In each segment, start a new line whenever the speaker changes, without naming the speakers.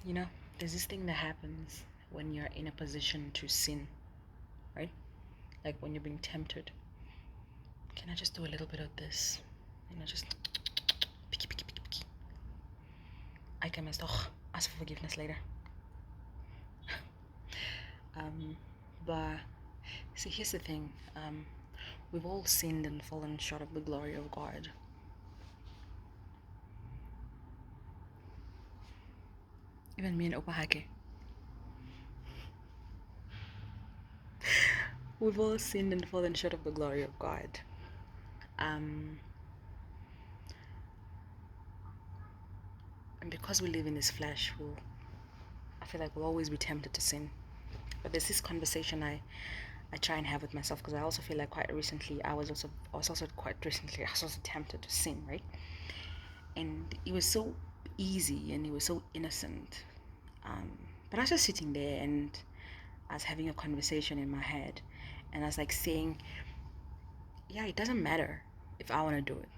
You know, there's this thing that happens when you're in a position to sin, right? Like when you're being tempted. Can I just do a little bit of this? Just picky, picky, picky, picky. I can mess. Oh, ask for forgiveness later. Um, but see, here's the thing. We've all sinned and fallen short of the glory of God. Even me and Opahake. We've all sinned and fallen short of the glory of God. Um, and because we live in this flesh, I feel like we'll always be tempted to sin. But there's this conversation I try and have with myself, because I also feel like quite recently I was also tempted to sin, right? And it was so easy and it was so innocent. But I was just sitting there and I was having a conversation in my head, and I was like saying, yeah, it doesn't matter if I want to do it.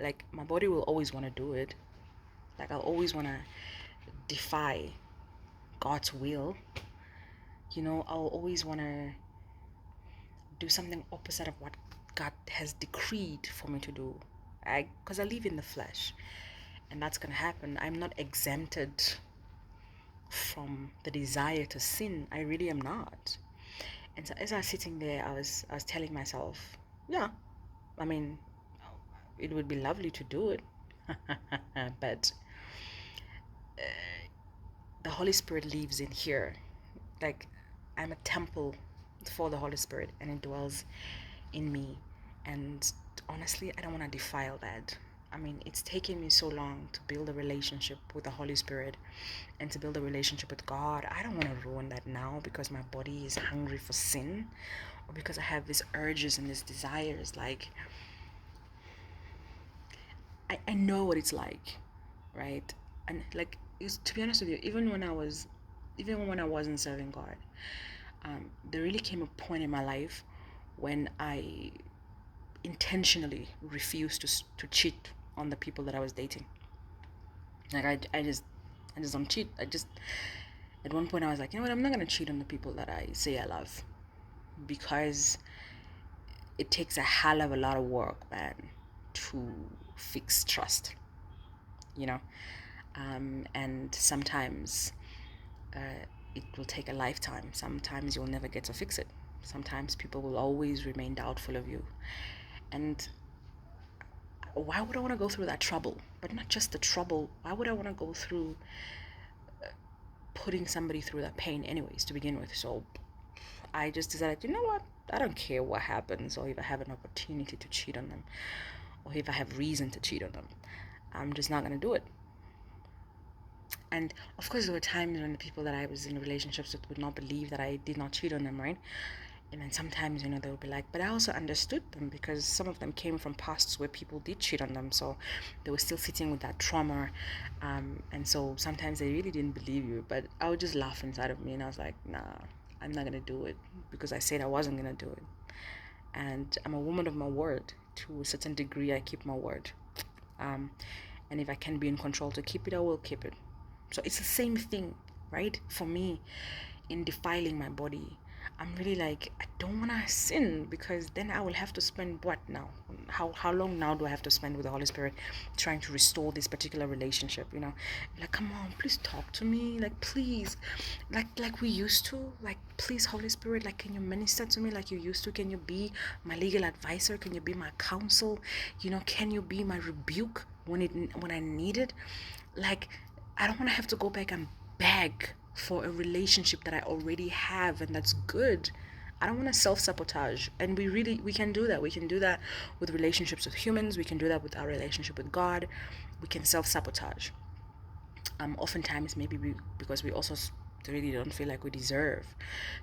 Like, my body will always want to do it. Like, I'll always want to defy God's will. I'll always want to do something opposite of what God has decreed for me to do. Because I live in the flesh, and that's going to happen. I'm not exempted from the desire to sin. I really am not. And so as I was sitting there, I was telling myself, yeah, I mean, it would be lovely to do it, but the Holy Spirit lives in here. Like, I'm a temple for the Holy Spirit, and it dwells in me. And honestly, I don't want to defile that. I mean, it's taken me so long to build a relationship with the Holy Spirit and to build a relationship with God. I don't want to ruin that now because my body is hungry for sin, or because I have these urges and these desires. Like, I know what it's like, right? And like, to be honest with you, even when I wasn't serving God, there really came a point in my life when I intentionally refused to cheat on the people that I was dating. Like, I just don't cheat. At one point I was like, you know what, I'm not gonna cheat on the people that I say I love, because it takes a hell of a lot of work, man, to fix trust, you know. And sometimes it will take a lifetime. Sometimes you'll never get to fix it. Sometimes people will always remain doubtful of you. And why would I want to go through that trouble? But not just the trouble. Why would I want to go through putting somebody through that pain anyways to begin with? So I just decided, you know what? I don't care what happens, or if I have an opportunity to cheat on them, or if I have reason to cheat on them. I'm just not going to do it. And of course, there were times when the people that I was in relationships with would not believe that I did not cheat on them, right? And then sometimes, they would be like, but I also understood them, because some of them came from pasts where people did cheat on them. So they were still sitting with that trauma. And so sometimes they really didn't believe you. But I would just laugh inside of me, and I was like, nah, I'm not going to do it, because I said I wasn't going to do it. And I'm a woman of my word. To a certain degree, I keep my word. And if I can be in control to keep it, I will keep it. So it's the same thing, right? For me, in defiling my body, I'm really like, I don't want to sin, because then I will have to spend what now? How long now do I have to spend with the Holy Spirit trying to restore this particular relationship? Like, come on, please talk to me, like, please, like we used to, like, please, Holy Spirit, like, can you minister to me like you used to? Can you be my legal advisor? Can you be my counsel? Can you be my rebuke when I need it? Like, I don't want to have to go back and beg for a relationship that I already have and that's good. I don't want to self-sabotage. And we can do that. We can do that with relationships with humans. We can do that with our relationship with God. We can self-sabotage. Oftentimes, maybe because we also really don't feel like we deserve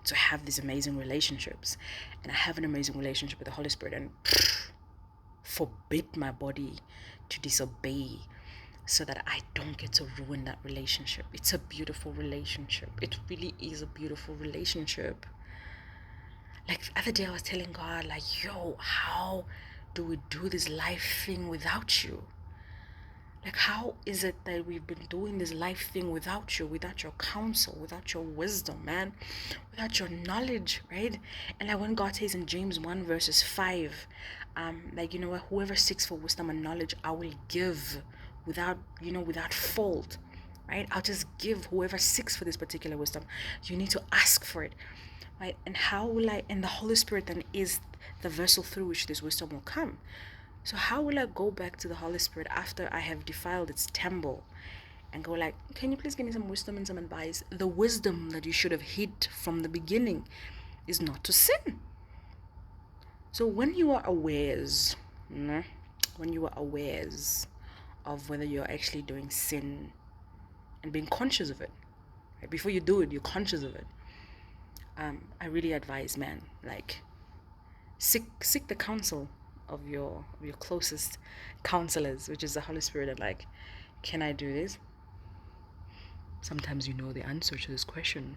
to have these amazing relationships. And I have an amazing relationship with the Holy Spirit, and forbid my body to disobey so that I don't get to ruin that relationship. It's a beautiful relationship. It really is a beautiful relationship. Like, the other day I was telling God, like, yo, how do we do this life thing without you? Like, how is it that we've been doing this life thing without you, without your counsel, without your wisdom, man, without your knowledge, right? And like when God says in James 1 verses 5, like, you know what, whoever seeks for wisdom and knowledge, I will give without, without fault, right? I'll just give whoever seeks for this particular wisdom. You need to ask for it, right? And how will and the Holy Spirit then is the vessel through which this wisdom will come. So how will I go back to the Holy Spirit after I have defiled its temple and go like, can you please give me some wisdom and some advice? The wisdom that you should have hid from the beginning is not to sin. So when you are awares, when you are awares of whether you're actually doing sin and being conscious of it, right? Before you do it, you're conscious of it. I really advise, man, like seek the counsel of your closest counselors, which is the Holy Spirit, and like, can I do this? Sometimes you know the answer to this question,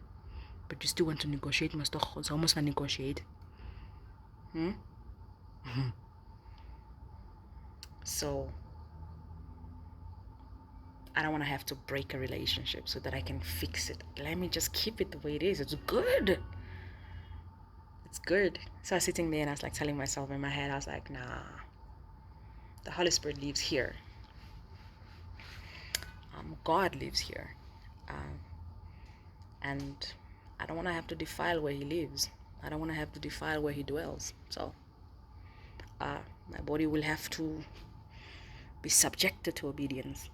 but you still want to negotiate. It's almost like negotiate. So I don't want to have to break a relationship so that I can fix it. Let me just keep it the way it is. It's good. It's good. So I was sitting there and I was like telling myself in my head, I was like, nah, the Holy Spirit lives here. God lives here. And I don't want to have to defile where he lives. I don't want to have to defile where he dwells. So my body will have to be subjected to obedience.